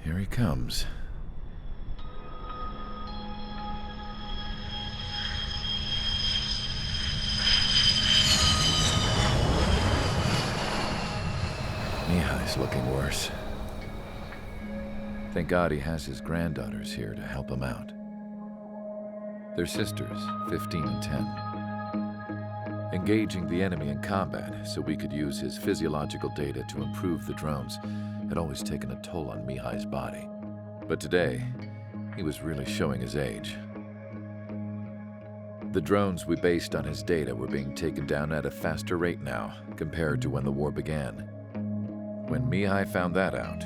Here he comes. Mihai's looking worse. Thank God he has his granddaughters here to help him out. They're sisters, 15 and 10. Engaging the enemy in combat so we could use his physiological data to improve the drones had always taken a toll on Mihai's body. But today, he was really showing his age. The drones we based on his data were being taken down at a faster rate now compared to when the war began. When Mihai found that out,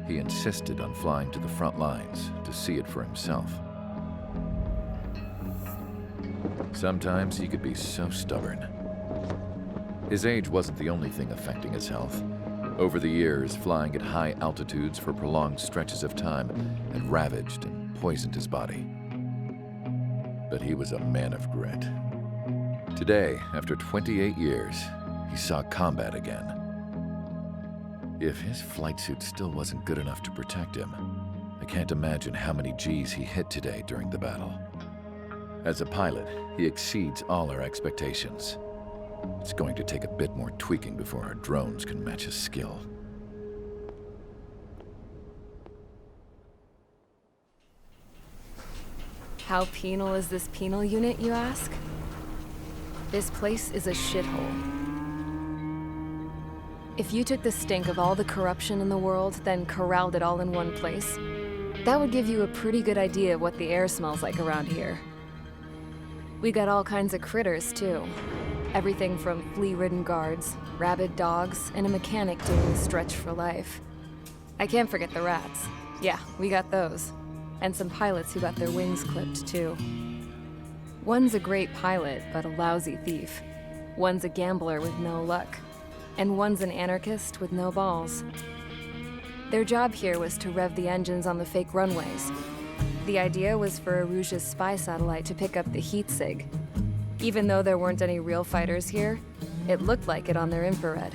he insisted on flying to the front lines to see it for himself. Sometimes he could be so stubborn. His age wasn't the only thing affecting his health. Over the years, flying at high altitudes for prolonged stretches of time had ravaged and poisoned his body. But he was a man of grit. Today, after 28 years, he saw combat again. If his flight suit still wasn't good enough to protect him, I can't imagine how many G's he hit today during the battle. As a pilot, he exceeds all our expectations. It's going to take a bit more tweaking before our drones can match his skill. How penal is this penal unit, you ask? This place is a shithole. If you took the stink of all the corruption in the world, then corralled it all in one place, that would give you a pretty good idea of what the air smells like around here. We got all kinds of critters, too. Everything from flea-ridden guards, rabid dogs, and a mechanic doing the stretch for life. I can't forget the rats. Yeah, we got those. And some pilots who got their wings clipped, too. One's a great pilot, but a lousy thief. One's a gambler with no luck. And one's an anarchist with no balls. Their job here was to rev the engines on the fake runways. The idea was for Aruja's spy satellite to pick up the heat sig. Even though there weren't any real fighters here, it looked like it on their infrared.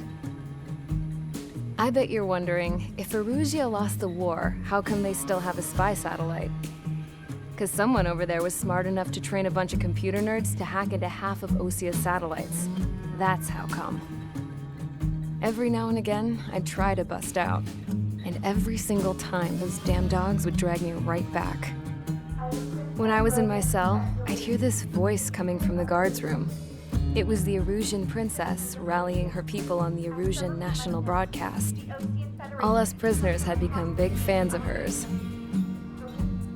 I bet you're wondering, if Aruja lost the war, how come they still have a spy satellite? Because someone over there was smart enough to train a bunch of computer nerds to hack into half of Osia's satellites. That's how come. Every now and again, I'd try to bust out. And every single time, those damn dogs would drag me right back. When I was in my cell, I'd hear this voice coming from the guards room. It was the Arusian princess rallying her people on the Arusian national broadcast. All us prisoners had become big fans of hers.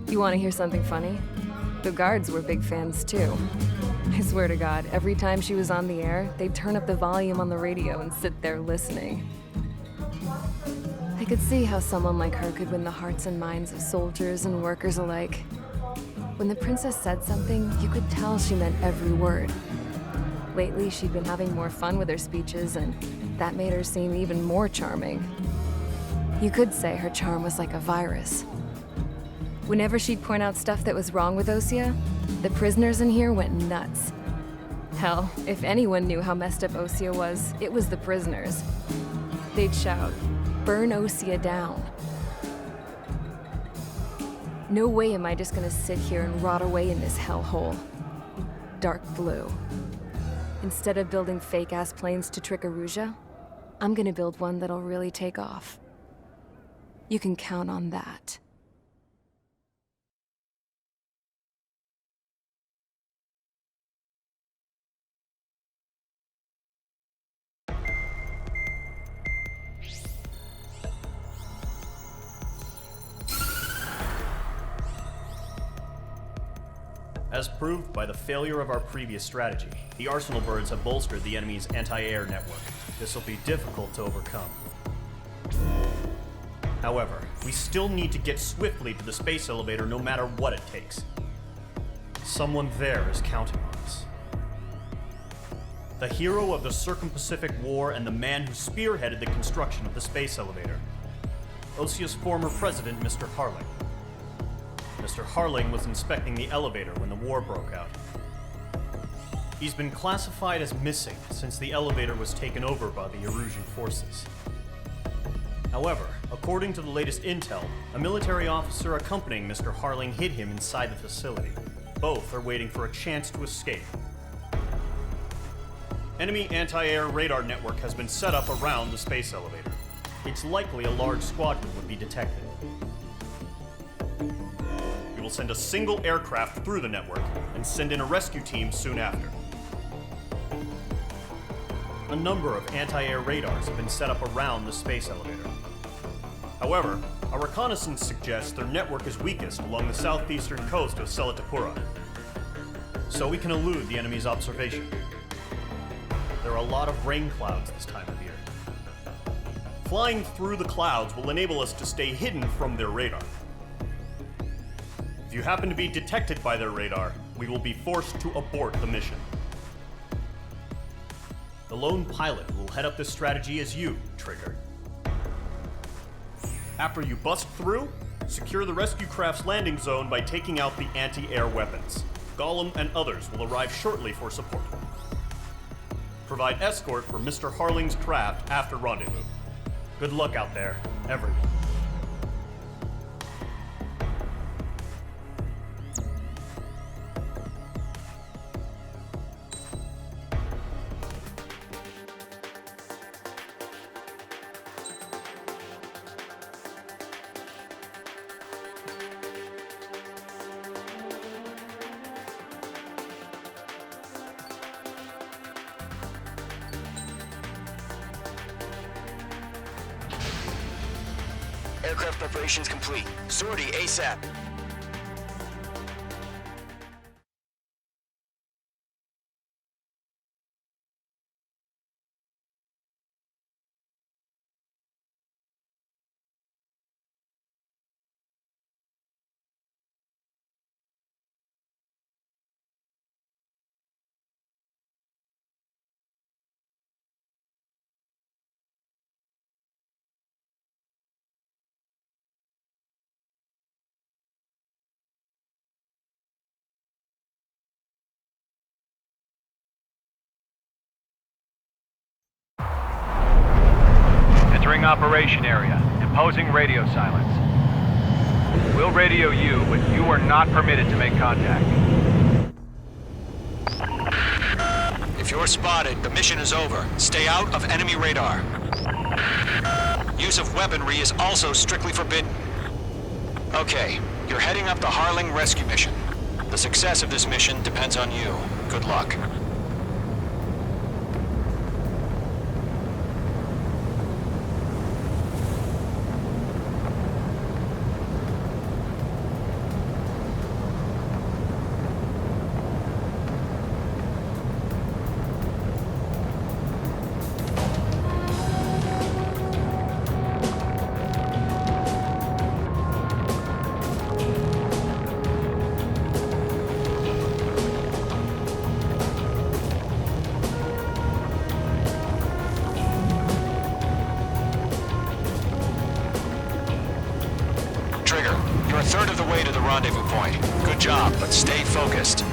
You want to hear something funny? The guards were big fans too. I swear to God, every time she was on the air, they'd turn up the volume on the radio and sit there listening. I could see how someone like her could win the hearts and minds of soldiers and workers alike. When the princess said something, you could tell she meant every word. Lately, she'd been having more fun with her speeches, and that made her seem even more charming. You could say her charm was like a virus. Whenever she'd point out stuff that was wrong with Osia, the prisoners in here went nuts. Hell, if anyone knew how messed up Osia was, it was the prisoners. They'd shout, "Burn Osia down." No way am I just gonna sit here and rot away in this hellhole. Dark blue. Instead of building fake-ass planes to trick Aruja, I'm gonna build one that'll really take off. You can count on that. As proved by the failure of our previous strategy, the Arsenal birds have bolstered the enemy's anti-air network. This will be difficult to overcome. However, we still need to get swiftly to the space elevator no matter what it takes. Someone there is counting on us. The hero of the Circum-Pacific War and the man who spearheaded the construction of the space elevator. Osia's former president, Mr. Harling. Mr. Harling was inspecting the elevator when the war broke out. He's been classified as missing since the elevator was taken over by the Erusian forces. However, according to the latest intel, a military officer accompanying Mr. Harling hid him inside the facility. Both are waiting for a chance to escape. Enemy anti-air radar network has been set up around the space elevator. It's likely a large squadron would be detected. We will send a single aircraft through the network and send in a rescue team soon after. A number of anti-air radars have been set up around the space elevator. However, our reconnaissance suggests their network is weakest along the southeastern coast of Selatapura, so we can elude the enemy's observation. There are a lot of rain clouds this time of year. Flying through the clouds will enable us to stay hidden from their radar. If you happen to be detected by their radar, we will be forced to abort the mission. The lone pilot who will head up this strategy is you, Trigger. After you bust through, secure the rescue craft's landing zone by taking out the anti-air weapons. Gollum and others will arrive shortly for support. Provide escort for Mr. Harling's craft after rendezvous. Good luck out there, everyone. Aircraft preparations complete. Sortie ASAP. Entering operation area. Imposing radio silence. We'll radio you, but you are not permitted to make contact. If you're spotted, the mission is over. Stay out of enemy radar. Use of weaponry is also strictly forbidden. Okay, you're heading up the Harling rescue mission. The success of this mission depends on you. Good luck. You're a third of the way to the rendezvous point. Good job, but stay focused.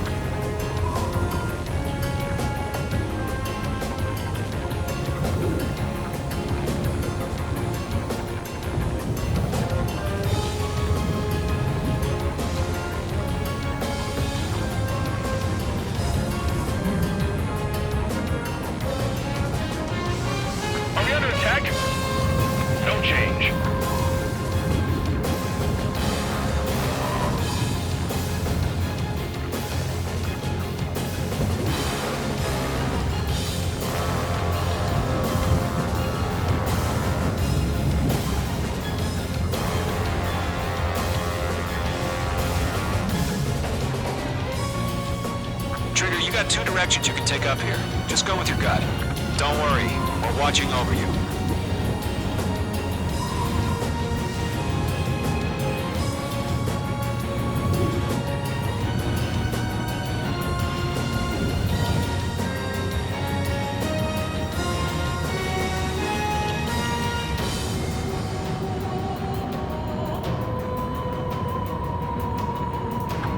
Are we under attack? No change. Trigger, you got two directions you can take up here. Just go with your gut. Don't worry, we're watching over you.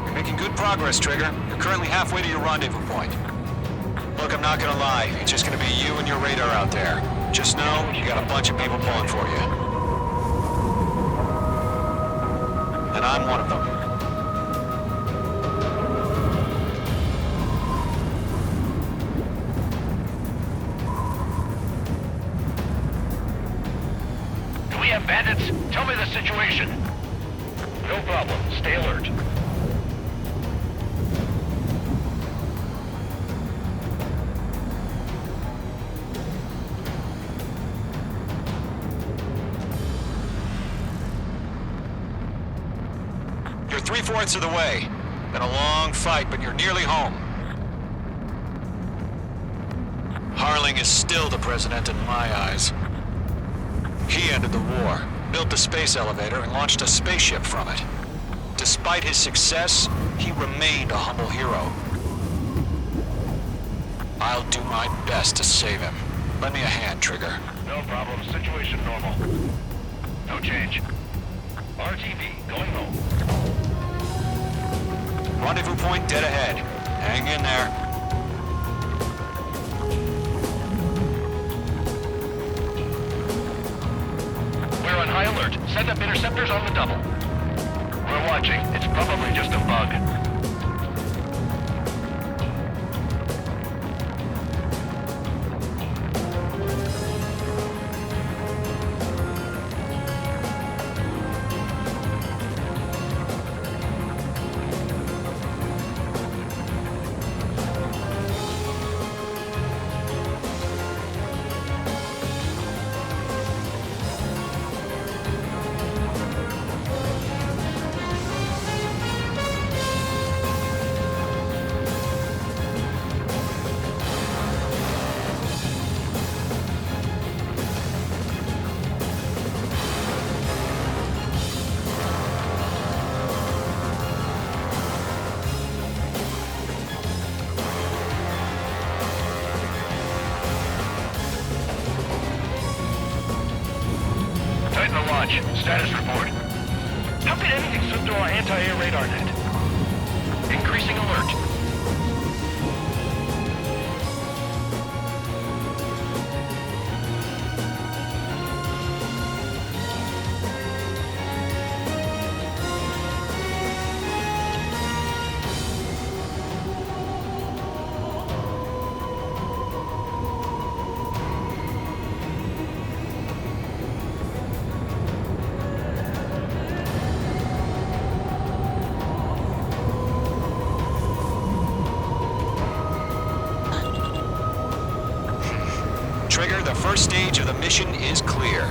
You're making good progress, Trigger. You're currently halfway to your rendezvous point. Look, I'm not gonna lie. It's just gonna be you and your radar out there. Just know you got a bunch of people pulling for you. and I'm one of them. Do we have bandits? Tell me the situation. No problem. Stay alert. You're 3/4 of the way. Been a long fight, but you're nearly home. Harling is still the president in my eyes. He ended the war, built the space elevator, and launched a spaceship from it. Despite his success, he remained a humble hero. I'll do my best to save him. Lend me a hand, Trigger. No problem. Situation normal. No change. RTV, going home. Rendezvous point dead ahead. Hang in there. We're on high alert. Send up interceptors on the double. We're watching. It's probably just a bug. Titan the launch. Status report. How could anything slip through our anti-air radar net? Increasing alert. Trigger, the first stage of the mission is clear.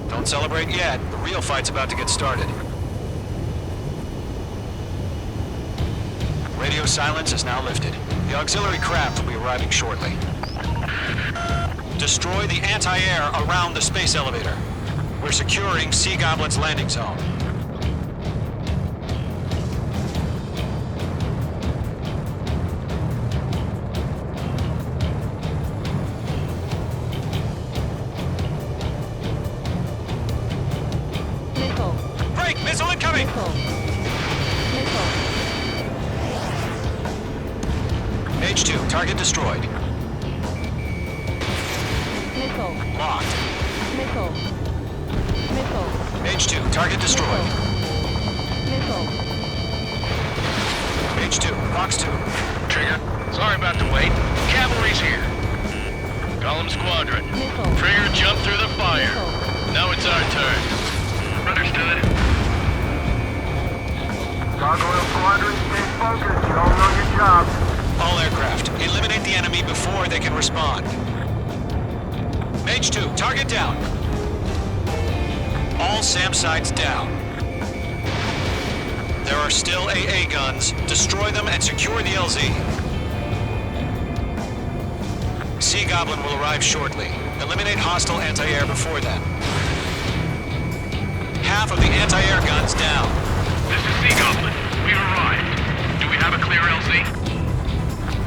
Don't celebrate yet. The real fight's about to get started. Radio silence is now lifted. The auxiliary craft will be arriving shortly. Destroy the anti-air around the space elevator. We're securing Sea Goblin's landing zone. Missile. Break! Missile incoming! Missile. Missile. H2, target destroyed. Missile. Locked. Missile. Missile. H2, target destroyed. Missile. H2, Fox 2. Trigger, sorry about the wait. Cavalry's here. Column Squadron. Missile. Trigger jumped through the fire. Missile. Now it's our turn. Understood. Gargoyle Squadron, stay focused. You all know your job. All aircraft, eliminate the enemy before they can respond. Mage 2, target down. All SAM sites down. There are still AA guns. Destroy them and secure the LZ. Sea Goblin will arrive shortly. Eliminate hostile anti-air before then. Half of the anti-air guns down. This is Sea Goblin. We've arrived. Do we have a clear LZ?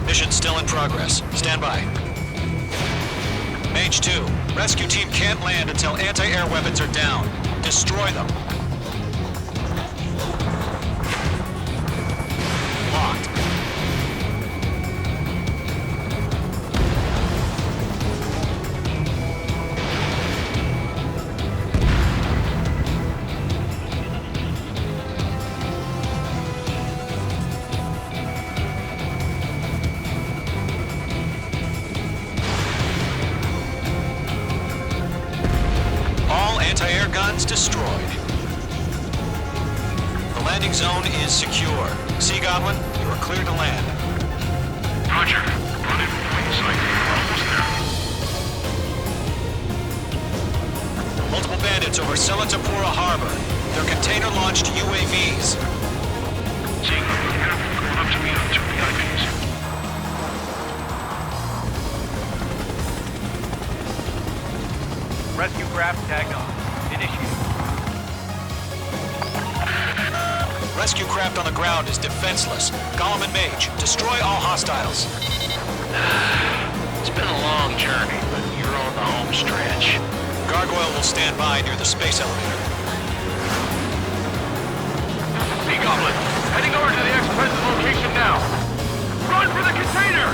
Mission still in progress. Stand by. Mage 2, rescue team can't land until anti-air weapons are down. Destroy them. Locked. Weapons destroyed. The landing zone is secure. Sea Goblin, you are clear to land. Roger. Run in plain sight. Almost there. Multiple bandits over Selatapura Harbor. They're container-launched UAVs. Seeing them here, going up to meet up 2 VIPs. Rescue craft tagged on. Initiate. Rescue craft on the ground is defenseless. Gollum and Mage, destroy all hostiles. It's been a long journey, but you're on the home stretch. Gargoyle will stand by near the space elevator. Sea Goblin, heading over to the ex-president location now. Run for the container!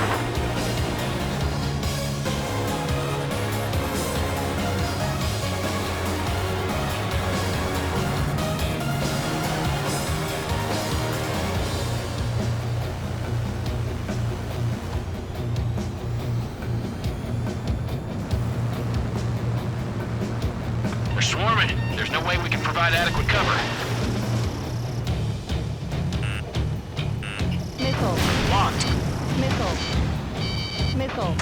We're swarming. There's no way we can provide adequate cover. Missile. Locked. Missile. Missile.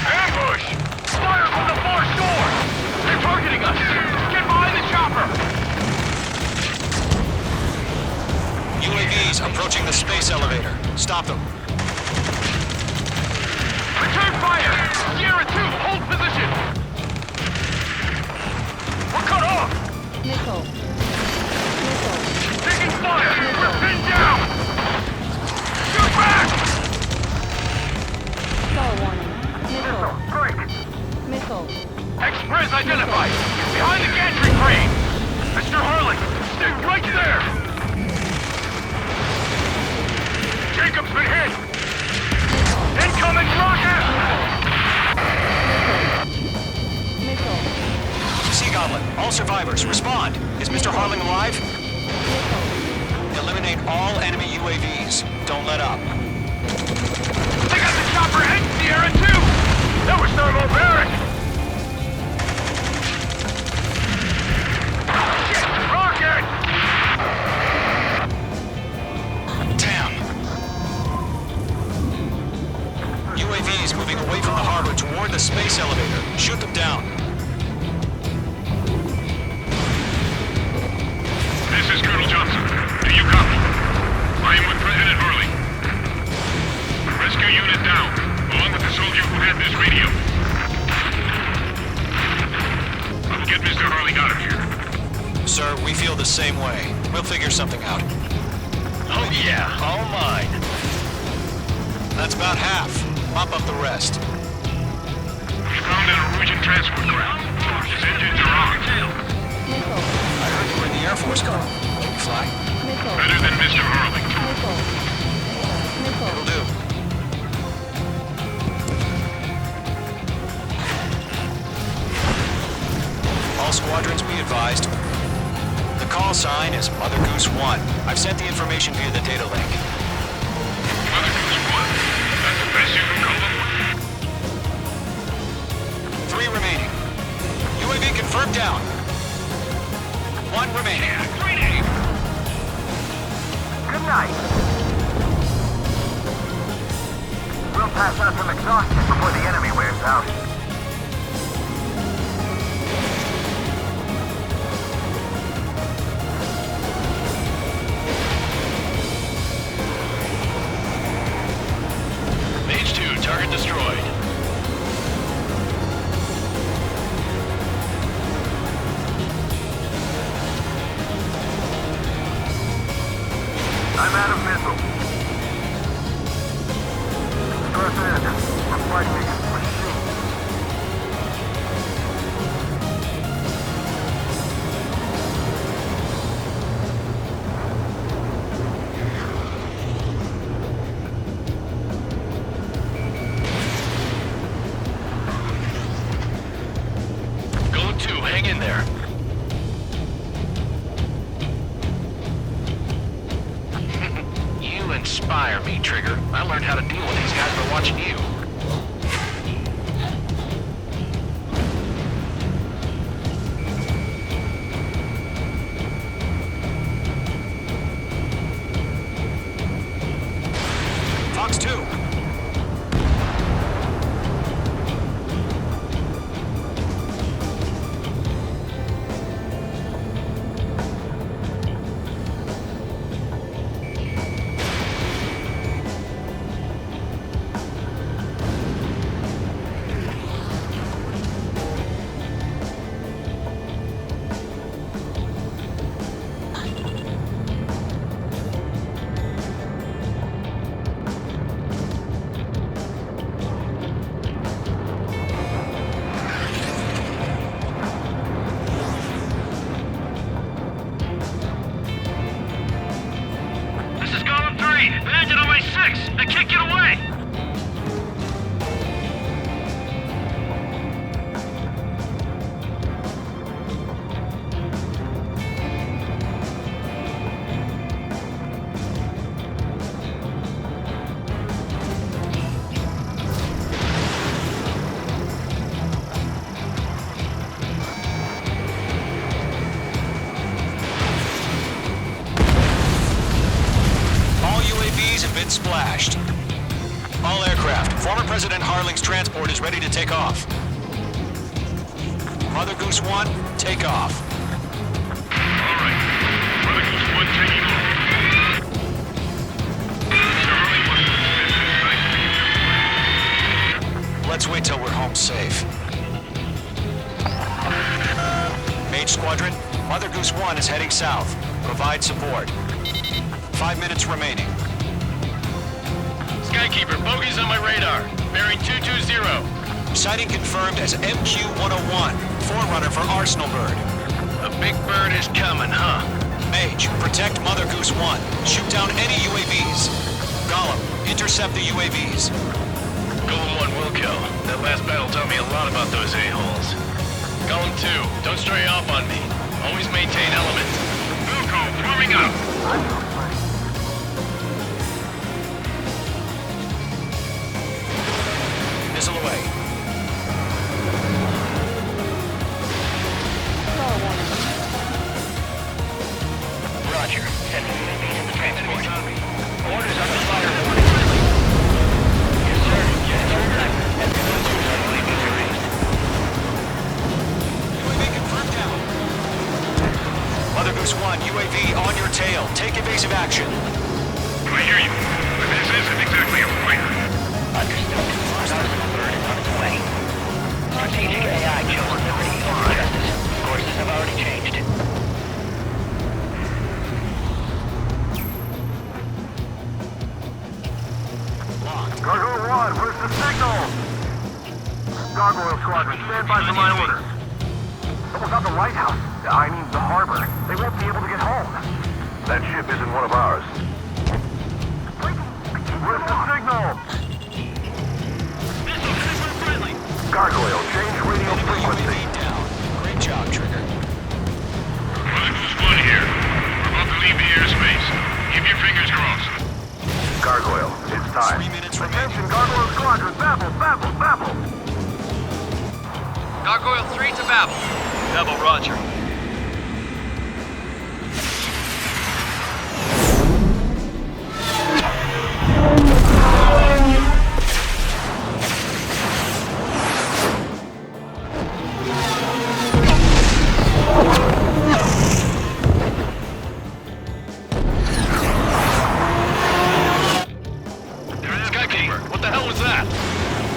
Ambush! Fire from the far shore! They're targeting us! Get behind the chopper! UAVs approaching the space elevator. Stop them. Return fire! Sierra 2, hold position! We're cut off! Missile. Missile. Taking fire! We're pinned down! Shoot back! Star warning. Missile. Strike. Missile. Express identified! Behind the gantry crane! Mr. Harley, stay right there! Jacob's been hit! Incoming rocket! Missile. Sea Goblin, all survivors, respond. Is Mr. Harling alive? Missile. Eliminate all enemy UAVs. Don't let up. They got the chopper and Sierra 2! That was thermobaric! Shit! Rocket! Damn! UAVs moving away from the harbor toward the space elevator. Shoot them down. This is Colonel Johnson. Do you copy? I am with President Harley. Rescue unit down, along with the soldier who had this radio. I'll get Mr. Harley out of here. Sir, we feel the same way. We'll figure something out. Oh yeah, all mine. That's about half. Mop up the rest. We found a Norwegian transport craft. His engines are on. Missile. I heard you were in the Air Force, Colonel. Can you fly? Missile. Better than Mr. Harley. Missile. Missile. It'll do. All squadrons be advised. The call sign is Mother Goose 1. I've sent the information via the data link. Mother Goose 1. That's the best you can call them? 3 remaining. UAV confirmed down. 1 remaining. Great aim. Good night. We'll pass out some exhaustion before the enemy wears out. Mage 2, target destroyed. I'm out of missile. Stress in. We're fighting against machines. Go 2, hang in there. You inspire me, Trigger. I learned how to deal with these guys by watching you. splashed. All aircraft, former President Harling's transport is ready to take off. Mother Goose 1, take off. All right. Mother Goose 1 taking off. Mr. Hurley wants to spend Let's wait till we're home safe. Mage Squadron, Mother Goose 1 is heading south. Provide support. 5 minutes remaining. Skykeeper, bogeys on my radar. Bearing 220. Sighting confirmed as MQ-101, forerunner for Arsenal Bird. A big bird is coming, huh? Mage, protect Mother Goose 1. Shoot down any UAVs. Gollum, intercept the UAVs. Golem 1 will kill. That last battle taught me a lot about those a-holes. Golem 2, don't stray off on me. Always maintain element. Wilco, forming up. Missile away. Roger. Send the UAVs in the transport. Orders on the fire warning. Yes, sir. Yes, sir. Escalations are leaving terrain. UAV confirmed down. Mother Goose 1, UAV on your tail. Take evasive action. I hear you. But this isn't exactly a fighter. Understood. Arsenal Bird is on its way. Strategic AI chose liberty over justice. Courses have already changed. Gargoyle 1, where's the signal? Gargoyle Squadron, stand by for my orders. Someone's on the lighthouse. I mean the harbor. They won't be able to get home. That ship isn't one of ours. Where's the signal? Gargoyle, change radio frequency. UAV down. Great job, Trigger. Mother Goose 1 here. We're about to leave the airspace. Keep your fingers crossed. Gargoyle, it's time. 3 minutes remaining. Attention, Gargoyle Squadron, babble, babble, babble. Gargoyle 3 to Babel. Babel, roger. Skykeeper, what the hell was that?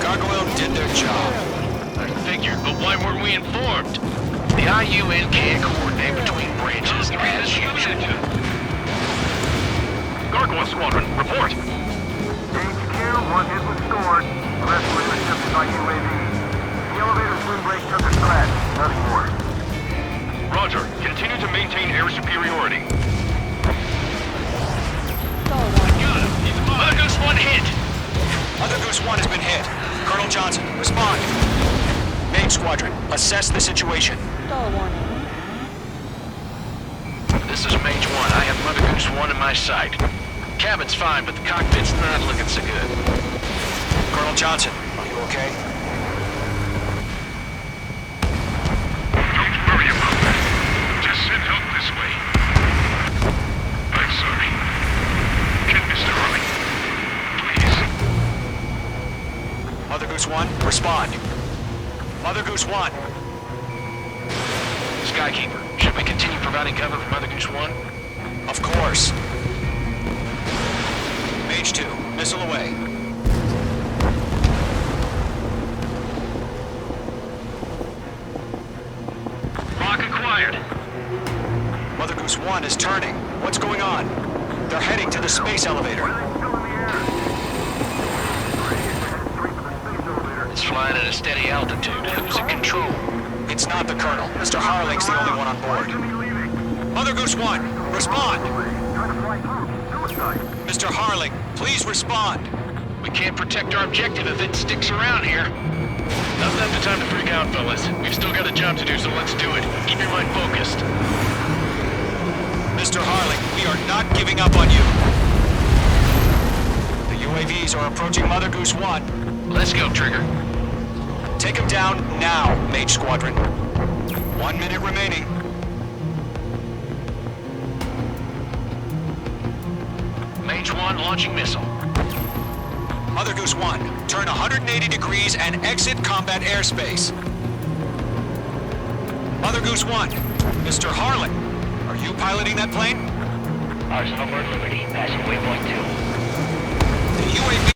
Gargoyle did their job. I figured, but why weren't we informed? The IUN can't coordinate between branches as usual. Gargoyle Squadron, report. HQ, one hit was stored. The rest were intercepted by UAV. The elevator's wind break took a scratch. Nothing more. Roger. Continue to maintain air superiority. Mother Goose 1 hit! Mother Goose 1 has been hit. Colonel Johnson, respond. Mage Squadron, assess the situation. This is Mage 1. I have Mother Goose 1 in my sight. Cabin's fine, but the cockpit's not looking so good. Colonel Johnson, are you okay? Don't worry about that. Just send help this way. I'm sorry. Get Mr. Hurley. Please. Mother Goose 1, respond. Mother Goose 1. Skykeeper, should we continue providing cover for Mother Goose 1? Of course. Mage 2, missile away. Lock acquired. Mother Goose 1 is turning. What's going on? They're heading to the space elevator. It's flying at a steady altitude. Who's in control? It's not the Colonel. Mr. Harling's the only one on board. Mother Goose 1, respond! Mr. Harling, please respond. We can't protect our objective if it sticks around here. Now's not the time to freak out, fellas. We've still got a job to do, so let's do it. Keep your mind focused. Mr. Harling, we are not giving up on you. The UAVs are approaching Mother Goose 1. Let's go, Trigger. Take him down now, Mage Squadron. 1 minute remaining. Mage 1 launching missile. Mother Goose 1, turn 180 degrees and exit combat airspace. Mother Goose 1, Mr. Harlan, are you piloting that plane? Arsenal Bird Liberty, passing waypoint 2. The UAV...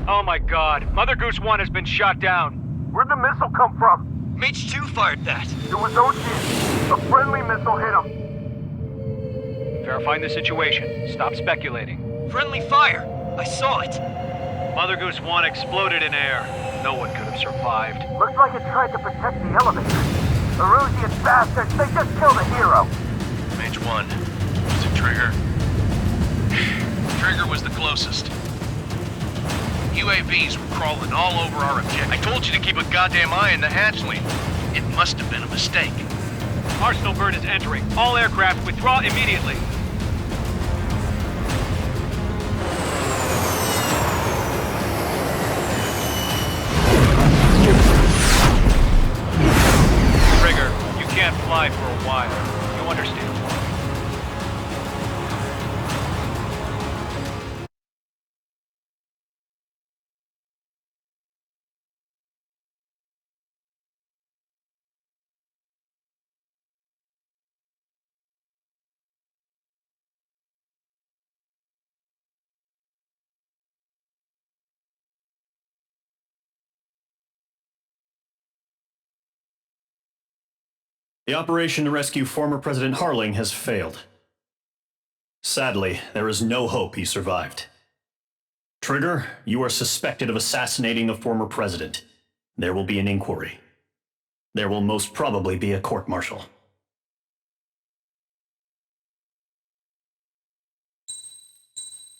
Oh my god, Mother Goose 1 has been shot down. Where'd the missile come from? Mage 2 fired that. It was Ocean. A friendly missile hit him. Verifying the situation. Stop speculating. Friendly fire. I saw it. Mother Goose 1 exploded in air. No one could have survived. Looks like it tried to protect the elevator. The Erusian bastards, they just killed a hero. Mage 1. Was it Trigger? Trigger was the closest. UAVs were crawling all over our objective. I told you to keep a goddamn eye on the hatchling. It must have been a mistake. Arsenal Bird is entering. All aircraft withdraw immediately. Trigger, you can't fly for a while. You understand? The operation to rescue former President Harling has failed. Sadly, there is no hope he survived. Trigger, you are suspected of assassinating the former president. There will be an inquiry. There will most probably be a court-martial.